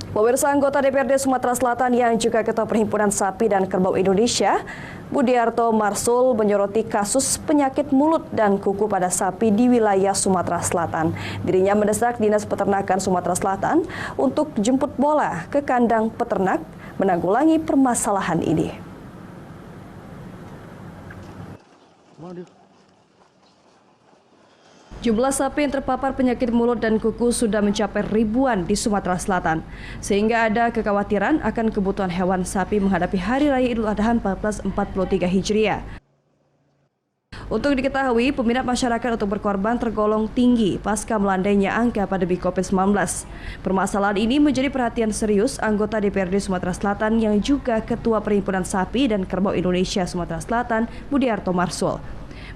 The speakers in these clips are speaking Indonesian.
Pemirsa, anggota DPRD Sumatera Selatan yang juga Ketua Perhimpunan Sapi dan Kerbau Indonesia, Budiarto Marsul, menyoroti kasus penyakit mulut dan kuku pada sapi di wilayah Sumatera Selatan. Dirinya mendesak Dinas Peternakan Sumatera Selatan untuk jemput bola ke kandang peternak menanggulangi permasalahan ini. Jumlah sapi yang terpapar penyakit mulut dan kuku sudah mencapai ribuan di Sumatera Selatan, sehingga ada kekhawatiran akan kebutuhan hewan sapi menghadapi Hari Raya Idul Adha 1443 Hijriah. Untuk diketahui, peminat masyarakat untuk berkorban tergolong tinggi pasca melandainya angka pandemi COVID-19. Permasalahan ini menjadi perhatian serius anggota DPRD Sumatera Selatan yang juga Ketua Perhimpunan Sapi dan Kerbau Indonesia Sumatera Selatan, Budiarto Marsul.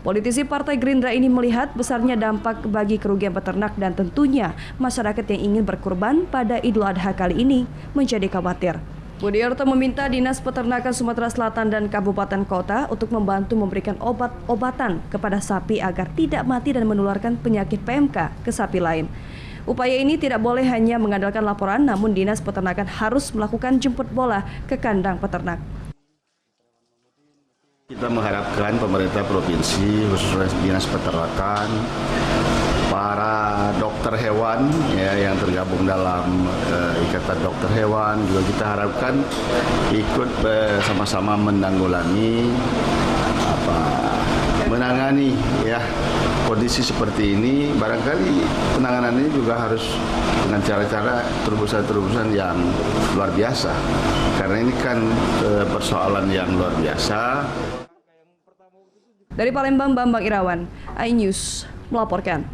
Politisi Partai Gerindra ini melihat besarnya dampak bagi kerugian peternak dan tentunya masyarakat yang ingin berkurban pada Idul Adha kali ini menjadi khawatir. Budiarto meminta Dinas Peternakan Sumatera Selatan dan Kabupaten Kota untuk membantu memberikan obat-obatan kepada sapi agar tidak mati dan menularkan penyakit PMK ke sapi lain. Upaya ini tidak boleh hanya mengandalkan laporan, namun Dinas Peternakan harus melakukan jemput bola ke kandang peternak. Kita mengharapkan pemerintah provinsi, khususnya Dinas Peternakan, para dokter hewan ya, yang tergabung dalam Ikatan Dokter Hewan, juga kita harapkan ikut bersama-sama menanggulangi, menangani ya kondisi seperti ini. Barangkali penanganan ini juga harus dengan cara-cara terobosan-terobosan yang luar biasa, karena ini kan persoalan yang luar biasa. Dari Palembang, Bambang Irawan, iNews melaporkan.